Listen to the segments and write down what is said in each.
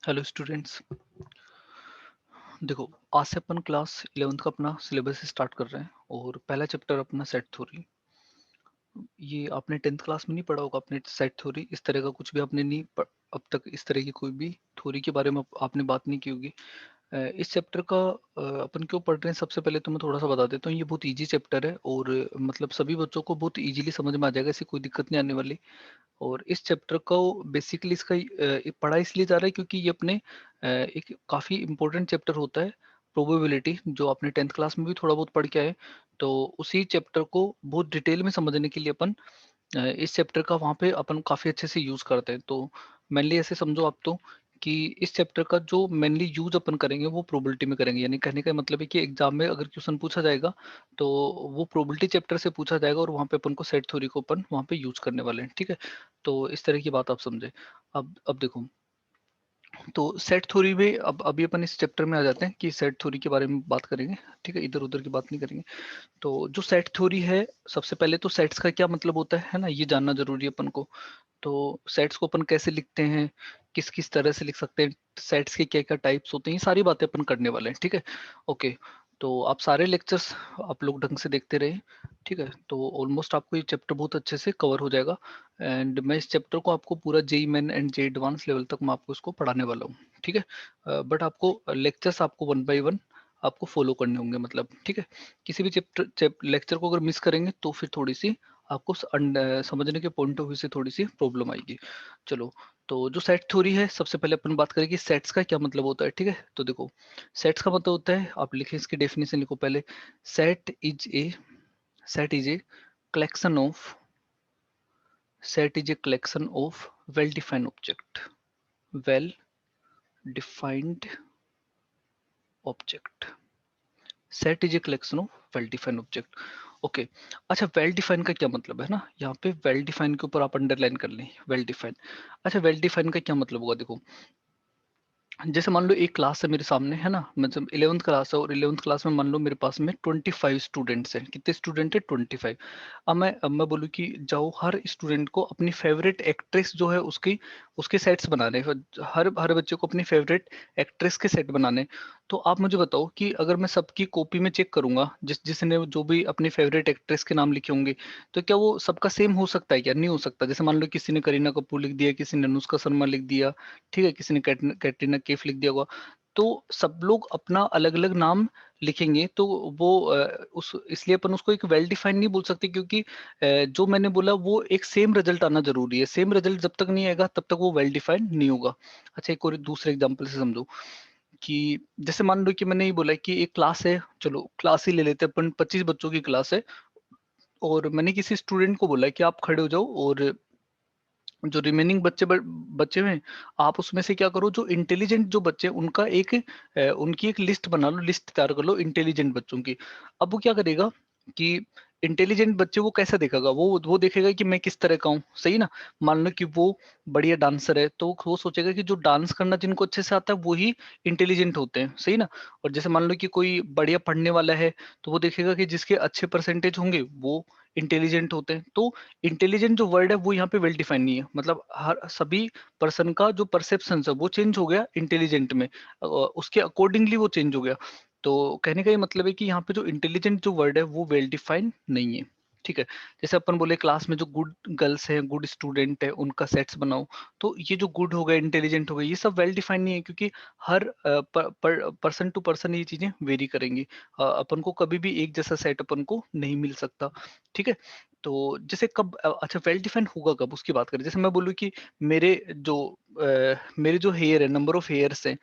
Hello students. देखो, आज से अपन क्लास 11th का अपना सिलेबस स्टार्ट कर रहे हैं और पहला चैप्टर अपना सेट थ्योरी। ये आपने 10th क्लास में नहीं पढ़ा होगा। आपने सेट थ्योरी इस तरह का कुछ भी आपने नहीं अब तक इस तरह की कोई भी थ्योरी के बारे में आपने बात नहीं की होगी। इस चैप्टर का अपन क्यों पढ़ रहे हैं, सबसे पहले तो मैं थोड़ा सा बता देता हूँ। ये बहुत इजी चैप्टर है और मतलब सभी बच्चों को बहुत इजीली समझ में आ जाएगा, ऐसी कोई दिक्कत नहीं आने वाली। और इस चैप्टर को बेसिकली इसका पढ़ा इसलिए जा रहा है क्योंकि ये अपने एक काफ़ी इंपॉर्टेंट चैप्टर होता है। प्रोबेबिलिटी जो आपने 10th क्लास में भी थोड़ा बहुत पढ़ के आए, तो उसी चैप्टर को बहुत डिटेल में समझने के लिए अपन इस चैप्टर का वहाँ पे अपन काफ़ी अच्छे से यूज़ करते हैं। तो मेनली ऐसे समझो आप तो कि इस चैप्टर का जो मेनली यूज अपन करेंगे वो प्रोबेबिलिटी में करेंगे। यानी कहने का मतलब है कि एग्जाम में अगर क्वेश्चन पूछा जाएगा तो वो प्रोबेबिलिटी चैप्टर से पूछा जाएगा और वहाँ पे अपन को सेट थ्योरी को अपन वहाँ पे यूज करने वाले हैं। ठीक है, तो इस तरह की बात आप समझे। अब देखो, तो सेट थ्योरी में अब अभी अपन इस चैप्टर में आ जाते हैं कि सेट थ्योरी के बारे में बात करेंगे। ठीक है, इधर उधर की बात नहीं करेंगे। तो जो सेट थ्योरी है, सबसे पहले तो सेट्स का क्या मतलब होता है ना, ये जानना जरूरी है अपन को। तो सेट्स को अपन कैसे लिखते हैं, किस किस तरह से लिख सकते हैं, सेट्स के क्या क्या टाइप्स होते हैं, ये सारी बातें अपन करने वाले हैं। ठीक है, ओके। तो आप सारे लेक्चर्स आप लोग ढंग से देखते रहे। ठीक है, तो ऑलमोस्ट आपको ये चैप्टर बहुत अच्छे से कवर हो जाएगा। एंड मैं इस चैप्टर को आपको पूरा JEE main and JEE advance level तक मैं आपको इसको पढ़ाने वाला हूँ। ठीक है, बट आपको लेक्चर्स आपको वन बाय वन आपको फॉलो करने होंगे, मतलब ठीक है। किसी भी चैप्टर लेक्चर को अगर मिस करेंगे तो फिर थोड़ी सी आपको समझने के पॉइंट ऑफ व्यू से थोड़ी सी प्रॉब्लम आएगी। चलो, तो जो सेट थ्योरी है, सबसे पहले अपन बात करें कि सेट्स का क्या मतलब होता है। ठीक है, तो देखो, सेट्स का मतलब होता है, आप लिखें इसकी डेफिनेशन लिखो पहले। Set is a set is a collection of set is a collection of well defined object. Well defined object. Set is a collection of well defined object. Okay, अच्छा, वेल डिफाइन का क्या मतलब है ना, यहाँ पे वेल डिफाइन के ऊपर आप अंडरलाइन कर लें, वेल डिफाइन। अच्छा, वेल डिफाइन का क्या मतलब होगा, देखो, जैसे मान लो एक क्लास है मेरे सामने, है ना, मतलब 11th क्लास है और 11th क्लास में मान लो मेरे पास में 25 स्टूडेंट्स हैं। कितने स्टूडेंट है? 25। अब मैं बोलूँ कि जाओ हर स्टूडेंट को अपनी फेवरेट एक्ट्रेस जो है उसकी उसके सेट्स बनाने हैं। हर हर बच्चे को अपनी फेवरेट एक्ट्रेस के सेट बनाने हैं। तो आप मुझे बताओ कि अगर मैं सबकी कॉपी में चेक करूंगा, जिसने जो भी अपनी फेवरेट एक्ट्रेस के नाम लिखे होंगे, तो क्या वो सबका सेम हो सकता है? क्या नहीं हो सकता। जैसे मान लो किसी ने करीना कपूर लिख दिया, किसी ने अनुष्का शर्मा लिख दिया, ठीक है, किसी ने कैटरीना कैफ लिख दिया होगा। तो सब लोग अपना अलग अलग नाम लिखेंगे, तो वो उस इसलिए अपन उसको एक वेल डिफाइंड नहीं बोल सकते, क्योंकि जो मैंने बोला वो एक सेम रिजल्ट आना जरूरी है। सेम रिजल्ट जब तक नहीं आएगा तब तक वो वेल डिफाइंड नहीं होगा। अच्छा, एक और दूसरे एग्जांपल से समझो कि जैसे मान लो कि मैंने ये बोला कि एक क्लास है, चलो क्लास ही ले लेते हैं अपन, 25 बच्चों की क्लास है। और मैंने किसी स्टूडेंट को बोला कि आप खड़े हो जाओ और जो रिमेनिंग बच्चे हैं, आप उसमें से क्या करो, जो इंटेलिजेंट जो बच्चे हैं, उनका उनकी एक लिस्ट बना लो, लिस्ट तैयार कर लो इंटेलिजेंट बच्चों की। अब वो क्या करेगा कि इंटेलिजेंट बच्चे वो कैसा देखेगा, वो देखेगा कि मैं किस तरह का हूँ, सही ना। मान लो कि वो बढ़िया डांसर है, तो वो सोचेगा कि जो डांस करना जिनको अच्छे से आता है वो ही इंटेलिजेंट होते हैं, सही ना। और जैसे मान लो कि कोई बढ़िया पढ़ने वाला है, तो वो देखेगा कि जिसके अच्छे परसेंटेज होंगे वो इंटेलिजेंट होते हैं। तो इंटेलिजेंट जो वर्ड है वो यहाँ पे वेल डिफाइन नहीं है, मतलब हर सभी पर्सन का जो परसेप्शन है वो चेंज हो गया इंटेलिजेंट में, उसके अकॉर्डिंगली वो चेंज हो गया। तो कहने का ये मतलब है कि यहाँ पे जो इंटेलिजेंट जो वर्ड है वो वेल डिफाइन नहीं है। ठीक है, जैसे अपन बोले क्लास में जो गुड गर्ल्स हैं, गुड स्टूडेंट है, उनका सेट्स बनाओ, तो ये जो गुड हो गए, इंटेलिजेंट हो गए, ये सब वेल डिफाइन नहीं है, क्योंकि हर पर्सन टू पर्सन ये चीजें वेरी करेंगी। अपन को कभी भी एक जैसा सेट अपन को नहीं मिल सकता। ठीक है, तो जैसे कब अच्छा, वेल डिफाइंड होगा कब, उसकी बात करें। जैसे मैं बोलूँ कि मेरे जो हेयर है, नंबर ऑफ हेयर्स हैं,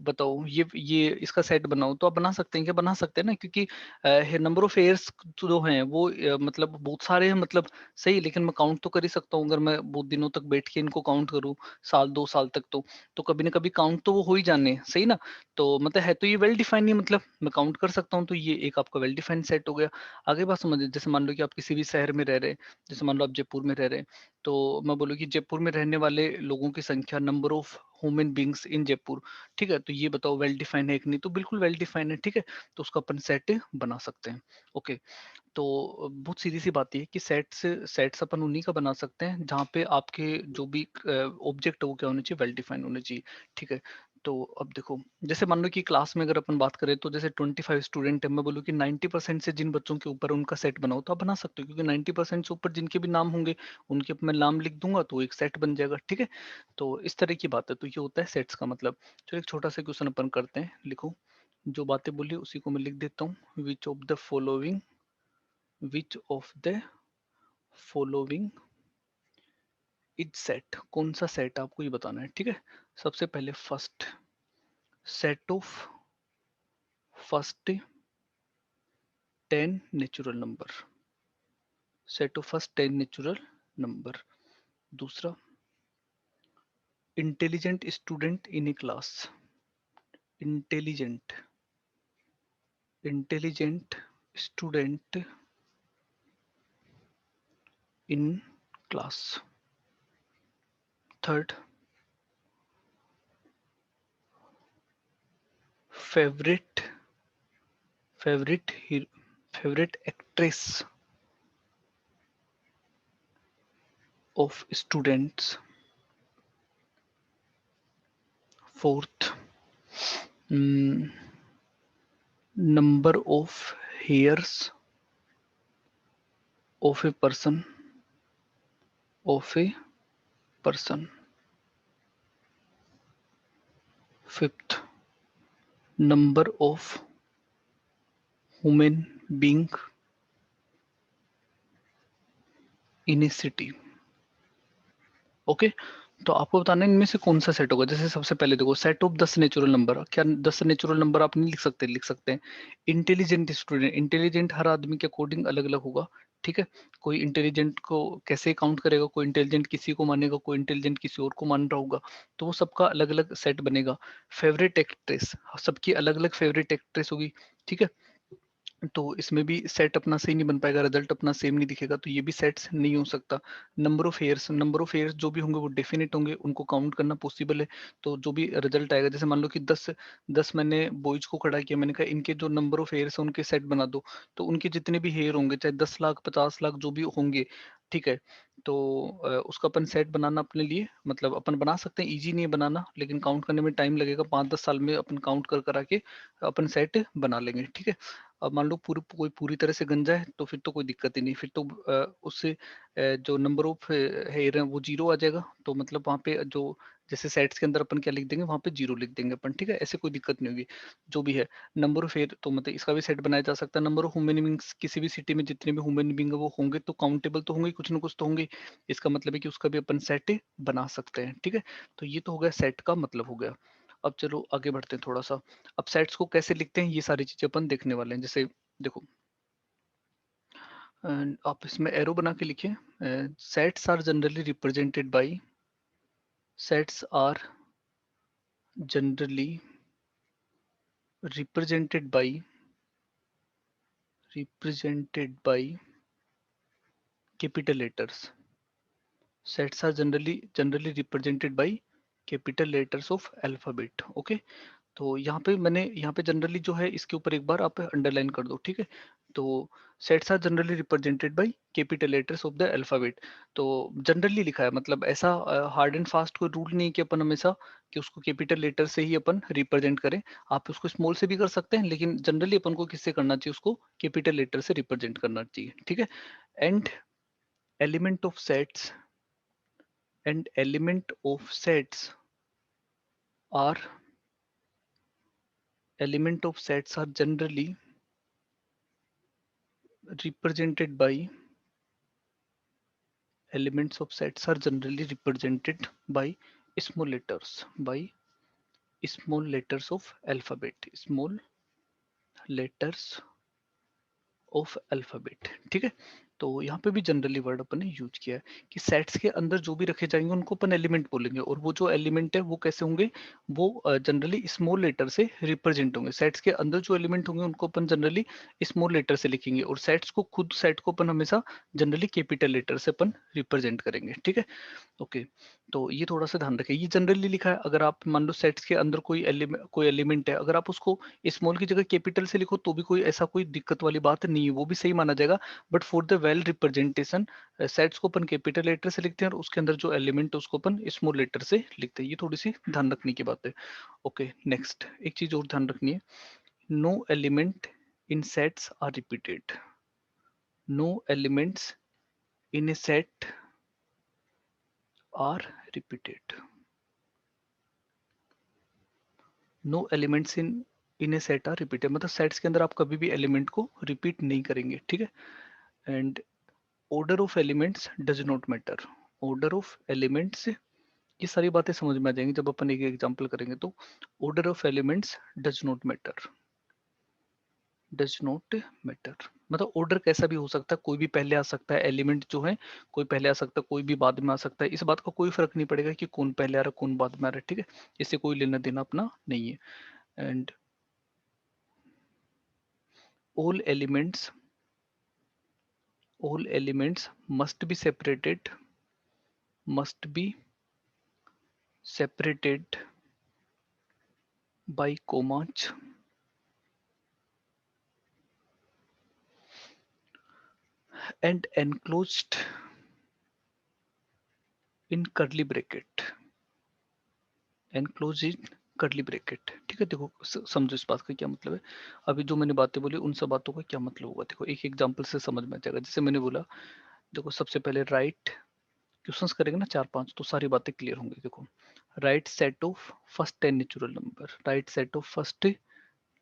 बताओ ये इसका सेट बनाओ, तो आप बना सकते हैं क्या? बना सकते हैं ना, क्योंकि नंबर ऑफ हेयर्स जो हैं वो मतलब बहुत सारे हैं, मतलब सही, लेकिन मैं काउंट तो कर ही सकता हूँ। अगर मैं बहुत दिनों तक बैठ के इनको काउंट करूँ, साल 2 साल तक, तो कभी ना कभी काउंट तो वो हो ही जाने हैं, सही ना। तो मतलब है तो ये वेल डिफाइंड नहीं, मतलब मैं काउंट कर सकता हूँ, तो ये एक आपका वेल डिफाइंड सेट हो गया। आगे बात समझिए, जैसे मान लो कि आप किसी भी शहर में रह रहे हैं, जैसे मान लो आप जयपुर में रह रहे हैं, तो मैं बोलूँ कि जयपुर में रहने वाले लोगों की संख्या, number of human beings in Jaipur. ठीक है, तो ये बताओ वेल डिफाइन है कि नहीं? तो बिल्कुल वेल डिफाइन है। ठीक है, तो उसका अपन सेट बना सकते हैं। ओके, तो बहुत सीधी सी बात ये है कि सेट्स अपन उन्हीं का बना सकते हैं जहाँ पे आपके जो भी ऑब्जेक्ट है वो क्या होने चाहिए, वेल डिफाइंड होने चाहिए। ठीक है, तो अब देखो, जैसे मान लो कि क्लास में अगर अपन बात करें तो जैसे 25 स्टूडेंट है, मैं बोलूँ कि 90% से जिन बच्चों के ऊपर उनका सेट बनाओ तो आप बना सकते हो, क्योंकि 90% से ऊपर जिनके भी नाम होंगे उनके मैं नाम लिख दूंगा तो एक सेट बन जाएगा। ठीक है, तो इस तरह की बात है, तो ये होता है सेट्स का मतलब। चलो एक छोटा सा क्वेश्चन अपन करते हैं, लिखो जो बातें बोली उसी को मैं लिख देता हूँ। Which of the following is set, कौन सा सेट आपको ये बताना है। ठीक है, सबसे पहले set of first 10 natural number, set of first 10 natural number. दूसरा, intelligent student in a class, intelligent intelligent student in class. Third, favourite favourite favourite actress of students. Fourth, number of hairs of a person of a person. Fifth, number of human being in a city. Okay, तो आपको बताना है इनमें से कौन सा set होगा। जैसे सबसे पहले देखो, सेट ऑफ 10 नेचुरल नंबर, क्या 10 नेचुरल नंबर आप नहीं लिख सकते? लिख सकते हैं। इंटेलिजेंट स्टूडेंट, इंटेलिजेंट हर आदमी के अकॉर्डिंग अलग अलग होगा। ठीक है, कोई इंटेलिजेंट को कैसे काउंट करेगा, कोई इंटेलिजेंट किसी को मानेगा, कोई इंटेलिजेंट किसी और को मान रहा होगा, तो वो सबका अलग अलग सेट बनेगा। फेवरेट एक्ट्रेस, सबकी अलग अलग फेवरेट एक्ट्रेस होगी। ठीक है, तो इसमें भी सेट अपना सही नहीं बन पाएगा, रिजल्ट अपना सेम नहीं दिखेगा, तो ये भी सेट्स नहीं हो सकता। नंबर ऑफ हेयर्स जो भी होंगे वो डेफिनेट होंगे, उनको काउंट करना पॉसिबल है। तो जो भी रिजल्ट आएगा, जैसे मान लो कि 10 मैंने बॉयज को खड़ा किया, मैंने कहा इनके जो नंबर ऑफ हेयर्स है उनके सेट बना दो, तो उनके जितने भी हेयर होंगे, चाहे 10 लाख 50 लाख जो भी होंगे, ठीक है, तो उसका अपन सेट बनाना अपने लिए, मतलब अपन बना सकते हैं, इजी नहीं है बनाना, लेकिन काउंट करने में टाइम लगेगा, 5-10 साल में अपन काउंट कर करा के अपन सेट बना लेंगे। ठीक है, अब मान लो कोई पूरी तरह से गंजा है तो फिर तो कोई दिक्कत ही नहीं, फिर तो उससे जो नंबर ऑफ हेयर है वो जीरो आ जाएगा, तो मतलब वहाँ पे जो जैसे सेट्स के अंदर अपन क्या लिख देंगे वहाँ पे जीरो लिख देंगे अपन। ठीक है, ऐसे कोई दिक्कत नहीं होगी। जो भी है नंबर ऑफ हेयर, तो मतलब इसका भी सेट बनाया जा सकता है। नंबर ऑफ ह्यूमन बींग्स, किसी भी सिटी में जितने भी ह्यूमन बींग है वो होंगे तो काउंटेबल तो होंगे, कुछ ना कुछ तो होंगे। इसका मतलब है कि उसका भी अपन सेट बना सकते हैं। ठीक है, तो ये तो हो गया सेट का मतलब हो गया। अब चलो आगे बढ़ते हैं थोड़ा सा। अब सेट्स को कैसे लिखते हैं ये सारी चीजें अपन देखने वाले हैं। जैसे देखो, आप इसमें एरो बना के लिखिए। Sets are generally represented by sets are generally represented by capital letters. Sets are generally represented by capital letters of alphabet. Okay, तो यहाँ पे जनरली जो है इसके ऊपर एक बार आप अंडरलाइन कर दो। ठीक है, तो sets are generally represented by capital letters of the alphabet. तो जनरली लिखा है, मतलब ऐसा हार्ड एंड फास्ट कोई रूल नहीं कि अपन हमेशा कि उसको कैपिटल लेटर से ही अपन रिप्रेजेंट करें। आप उसको स्मॉल से भी कर सकते हैं, लेकिन जनरली अपन को किससे करना चाहिए, उसको कैपिटल लेटर से रिप्रेजेंट करना चाहिए। ठीक है, and element of sets and are element of sets are generally represented by elements of sets are generally represented by small letters of alphabet, small letters of alphabet। ठीक है, तो यहाँ पे भी जनरली वर्ड अपन ने यूज किया है कि सेट्स के अंदर जो भी रखे जाएंगे उनको अपन एलिमेंट बोलेंगे, और वो जो एलिमेंट है वो कैसे होंगे, वो जनरली स्मॉल लेटर से रिप्रेजेंट होंगे। सेट्स के अंदर जो एलिमेंट होंगे उनको अपन जनरली स्मॉल लेटर से लिखेंगे, और सेट्स को खुद सेट को अपन हमेशा जनरली कैपिटल लेटर से अपन रिप्रेजेंट करेंगे, ठीक है। ओके, तो ये थोड़ा सा ध्यान रखें, ये जनरली लिखा है। अगर आप मान लो सेट्स के अंदर कोई एलिमेंट है, अगर आप उसको स्मॉल की जगह कैपिटल से लिखो तो भी कोई ऐसा कोई दिक्कत वाली बात नहीं है, वो भी सही माना जाएगा। But for the well representation, sets को अपन कैपिटल लेटर से लिखते हैं और उसके अंदर जो एलिमेंट है उसको अपन स्मॉल लेटर से लिखते हैं। ये थोड़ी सी ध्यान रखने की बात है। ओके, नेक्स्ट एक चीज और ध्यान रखनी है, no element in sets are repeated. No elements in a set are repeated. No elements in a set are repeated, मतलब सेट्स के अंदर आप कभी भी एलिमेंट को रिपीट नहीं करेंगे, ठीक है। And order of elements does not matter. Order of elements, ये सारी बातें समझ में आ जाएंगी जब अपन एक एग्जांपल करेंगे। तो order of elements does not matter, does not matter मतलब ऑर्डर कैसा भी हो सकता है, कोई भी पहले आ सकता है, एलिमेंट जो है कोई पहले आ सकता है, कोई भी बाद में आ सकता है। इस बात का कोई फर्क नहीं पड़ेगा कि कौन पहले आ रहा है कौन बाद में आ रहा है, ठीक है। इससे कोई लेना देना अपना नहीं है। And all elements all elements must be separated by commas and enclosed in curly bracket, enclosed in curly bracket, ठीक है। देखो समझो इस बात का क्या मतलब है। अभी जो मैंने बातें बोली उन सब बातों का क्या मतलब होगा, देखो एक एग्जांपल से समझ में आ जाएगा। जैसे मैंने बोला, देखो सबसे पहले राइट, क्वेश्चंस करेंगे ना 4-5 तो सारी बातें क्लियर होंगी। देखो, right set of first 10 natural number, right set of first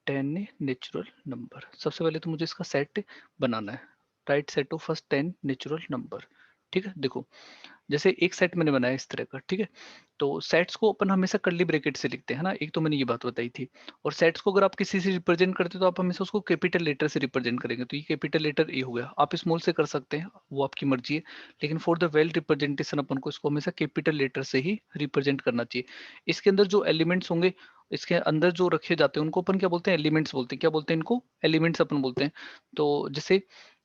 10 natural number. सबसे पहले तो मुझे इसका सेट बनाना है, right set of first 10 natural number, ठीक है। देखो जैसे एक सेट मैंने बनाया इस तरह का, ठीक है। तो सेट्स को अपन हमेशा कर्ली ब्रैकेट से लिखते हैं ना, एक तो मैंने ये बात बताई थी। और सेट्स को अगर आप किसी से रिप्रेजेंट करते हो तो आप हमेशा उसको कैपिटल लेटर से रिप्रेजेंट करेंगे। तो ये कैपिटल लेटर ए हो गया, आप स्मॉल से कर सकते हैं, वो आपकी मर्जी है। लेकिन फॉर द वेल रिप्रेजेंटेशन अपन को इसको हमेशा कैपिटल लेटर से ही रिप्रेजेंट करना चाहिए। इसके अंदर जो एलिमेंट्स होंगे, इसके अंदर जो रखे जाते हैं उनको अपन क्या बोलते हैं, एलिमेंट्स बोलते हैं। क्या बोलते हैं इनको, एलिमेंट्स अपन बोलते हैं। तो जैसे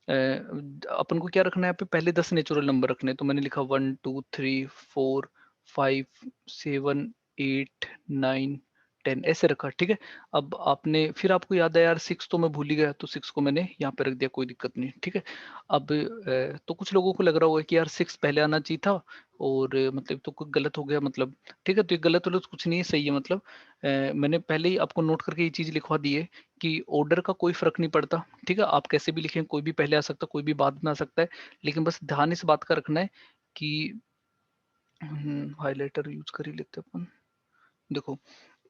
अपन को क्या रखना है, यहाँ पे पहले 10 नेचुरल नंबर रखने हैं। तो मैंने लिखा 1 2 3 4 5 7 8 9 10 ऐसे रखा, ठीक है। अब आपने फिर आपको याद है यार 6 तो मैं भूल ही गया, तो 6 को मैंने यहाँ पे रख दिया, कोई दिक्कत नहीं, ठीक है। अब तो कुछ लोगों को लग रहा होगा कि यार 6 पहले आना चाहिए था, और मतलब तो कुछ गलत हो गया मतलब, ठीक है। तो ये गलत वाला कुछ नहीं है, सही है मतलब। मैंने पहले ही आपको नोट करके ये चीज लिखवा दी है कि ऑर्डर का कोई फर्क नहीं पड़ता, ठीक है। आप कैसे भी लिखें, कोई भी पहले आ सकता है, कोई भी बाद में आ सकता है। लेकिन बस ध्यान इस बात का रखना है कि हाइलाइटर यूज कर ही लेते हैं अपन। देखो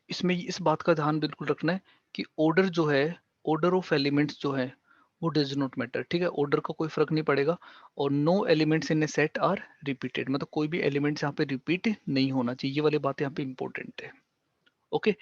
इसमें इस बात का ध्यान बिल्कुल रखना है कि ऑर्डर जो है, ऑर्डर ऑफ एलिमेंट्स जो है वो डज नॉट मैटर, ठीक है। ऑर्डर का कोई फर्क नहीं पड़ेगा। और no elements in a set are repeated, मतलब कोई भी एलिमेंट्स यहाँ पे रिपीट नहीं होना चाहिए। ये वाली बात यहाँ पे इंपॉर्टेंट है। Okay,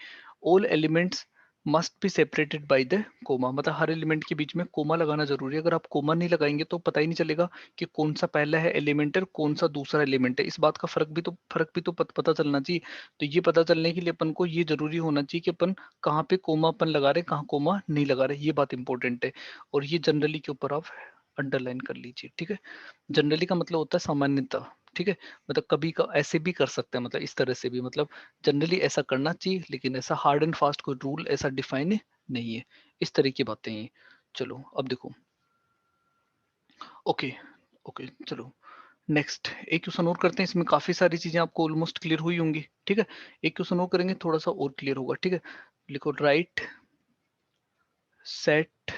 all elements must be separated by the comma, मतलब हर एलिमेंट के बीच में कोमा लगाना जरूरी है। अगर आप कोमा नहीं लगाएंगे तो पता ही नहीं चलेगा कि कौन सा पहला है एलिमेंट है और कौन सा दूसरा एलिमेंट है। इस बात का फर्क भी तो पता चलना चाहिए। तो ये पता चलने के लिए अपन को ये जरूरी होना चाहिए कि अपन कहाँ पे कोमा अपन लगा रहे हैं, कहाँ कोमा नहीं लगा रहे, ये बात इंपॉर्टेंट है। और ये जनरली के ऊपर आप अंडरलाइन कर लीजिए, ठीक है। जनरली का मतलब होता है सामान्यतः, ठीक है। मतलब कभी का ऐसे भी कर सकते हैं, मतलब इस तरह से भी, मतलब जनरली ऐसा करना चाहिए, लेकिन ऐसा हार्ड एंड फास्ट कोई रूल ऐसा डिफाइन नहीं है। इस तरह की बातें हैं। चलो अब देखो, ओके ओके चलो नेक्स्ट एक क्वेश्चन और करते हैं। इसमें काफी सारी चीजें आपको ऑलमोस्ट क्लियर हुई होंगी, ठीक है। एक क्वेश्चन और करेंगे, थोड़ा सा और क्लियर होगा, ठीक है। लिखो right set,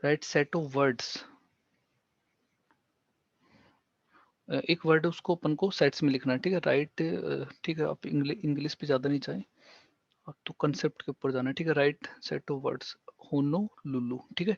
right set of words. एक वर्ड है उसको अपन को सेट्स में लिखना है, ठीक है। राइट, ठीक है, आप इंग्लिश पे ज्यादा नहीं चाहें, अब तो कंसेप्ट के ऊपर जाना है, ठीक है। राइट सेट ऑफ वर्ड्स, होनो लुलू, ठीक है।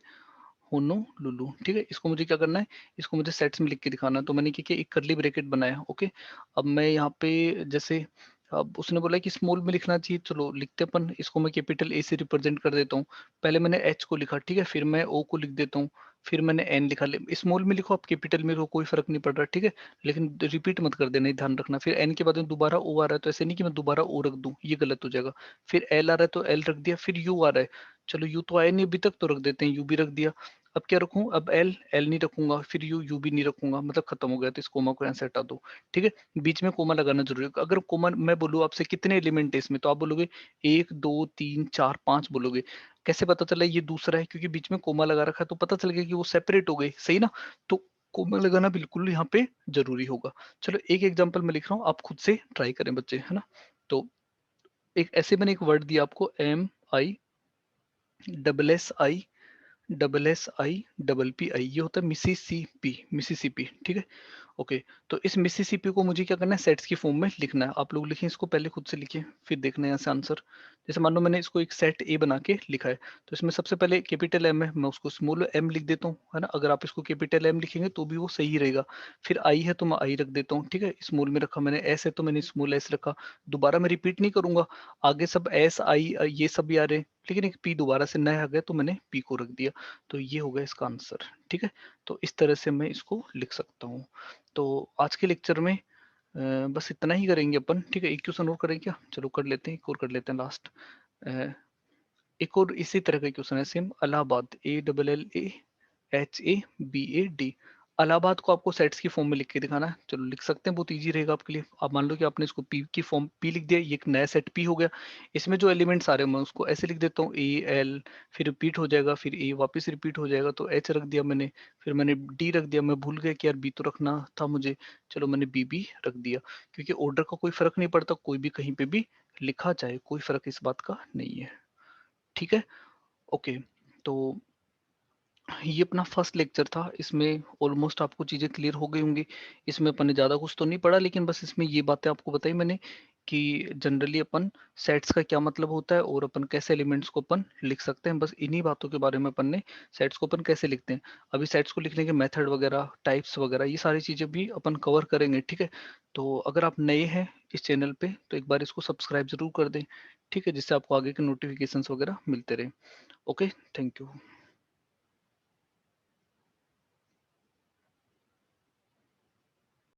होनो लुलू, ठीक है। इसको मुझे क्या करना है, इसको मुझे सेट्स में लिख के दिखाना है। तो मैंने क्या किया, एक करली ब्रैकेट बनाया, ओके। अब मैं यहाँ पे जैसे अब उसने बोला कि स्मॉल में लिखना चाहिए, चलो लिखते हैं अपन, इसको मैं कैपिटल ए से रिप्रेजेंट कर देता हूँ। पहले मैंने एच को लिखा, ठीक है, फिर मैं ओ को लिख देता हूँ, फिर मैंने एन लिखा। स्मॉल में लिखो आप, कैपिटल में लिखो, कोई फर्क नहीं पड़ रहा, ठीक है, लेकिन रिपीट मत कर देना, ये ध्यान रखना। फिर एन के बाद में दोबारा ओ आ रहा है, तो ऐसे नहीं कि मैं दोबारा ओ रख दूं, ये गलत हो जाएगा। फिर एल आ रहा है तो एल रख दिया, फिर यू आ रहा है, चलो यू तो आया नहीं अभी तक, तो रख देते हैं, यू भी रख दिया। अब क्या रखूं, अब एल एल नहीं रखूंगा, फिर यू यू भी नहीं रखूंगा, मतलब खत्म हो गया, तो इस कोमा को यहाँ से हटा दो, ठीक है। बीच में कोमा लगाना जरूरी है। अगर कोमा मैं बोलूँ आपसे कितने एलिमेंट है इसमें, तो आप बोलोगे 1 2 3 4 5 बोलोगे। कैसे पता चला ये दूसरा है, क्योंकि बीच में कोमा लगा रखा है, तो पता चल गया कि वो सेपरेट हो गए, सही ना। तो कोमा लगाना बिल्कुल यहाँ पे जरूरी होगा। चलो एक एग्जांपल मैं लिख रहा हूँ, आप खुद से ट्राई करें बच्चे, है ना। तो एक ऐसे मैंने एक वर्ड दिया आपको, MISSI ये होता है मिसिसिपी, मिसिसिपी, ठीक है। ओके, तो इस मिसिसिपी को मुझे क्या करना है, सेट्स की फॉर्म में लिखना है। आप लोग लिखें इसको, पहले खुद से लिखिए, फिर देखना है यहाँ से आंसर। जैसे मान लो मैंने इसको एक सेट ए बना के लिखा है, तो इसमें सबसे पहले कैपिटल एम है, मैं उसको स्मॉल एम लिख देता हूँ, है ना। अगर आप इसको कैपिटल एम लिखेंगे तो भी वो सही रहेगा। फिर आई है तो मैं आई रख देता हूँ, ठीक है, स्मॉल में रखा मैंने। एस है तो मैंने स्मॉल एस रखा। दोबारा मैं रिपीट नहीं करूंगा, आगे सब एस आई ये सब भी आ रहे हैं, लेकिन एक पी दोबारा से नया आ गया, तो मैंने पी को रख दिया। तो ये हो गया इसका आंसर, ठीक है। तो इस तरह से मैं इसको लिख सकता हूँ। तो आज के लेक्चर में बस इतना ही करेंगे अपन, ठीक है। एक क्वेश्चन और करें क्या, चलो कर लेते हैं, एक और कर लेते हैं लास्ट। एक और इसी तरह का क्वेश्चन है सेम, इलाहाबाद, ALLAHABAD। इलाहाबाद को आपको सेट्स की फॉर्म में लिख के दिखाना है, चलो लिख सकते हैं, बहुत इजी रहेगा आपके लिए। आप मान लो कि आपने इसको पी की फॉर्म पी लिख दिया, ये एक नया सेट पी हो गया। इसमें जो एलिमेंट्स आ रहे हैं मैं उसको ऐसे लिख देता हूँ, AL, फिर रिपीट हो जाएगा, फिर ए वापस रिपीट हो जाएगा, तो एच रख दिया मैंने। फिर मैंने डी रख दिया, मैं भूल गया कि यार बी तो रखना था मुझे, चलो मैंने बी भी रख दिया। क्योंकि ऑर्डर का कोई फर्क नहीं पड़ता, कोई भी कहीं पे भी लिखा जाए, कोई फर्क इस बात का नहीं है, ठीक है। ओके, तो ये अपना फर्स्ट लेक्चर था, इसमें ऑलमोस्ट आपको चीज़ें क्लियर हो गई होंगी। इसमें अपन ने ज़्यादा कुछ तो नहीं पढ़ा, लेकिन बस इसमें ये बातें आपको बताई मैंने कि जनरली अपन सेट्स का क्या मतलब होता है, और अपन कैसे एलिमेंट्स को अपन लिख सकते हैं, बस इन्हीं बातों के बारे में अपन ने, सेट्स को अपन कैसे लिखते हैं। अभी सेट्स को लिखने के मेथड वगैरह, टाइप्स वगैरह, ये सारी चीज़ें भी अपन कवर करेंगे, ठीक है। तो अगर आप नए हैं इस चैनल पे, तो एक बार इसको सब्सक्राइब जरूर कर दें, ठीक है, जिससे आपको आगे के नोटिफिकेशंस वगैरह मिलते रहे। Okay, thank you.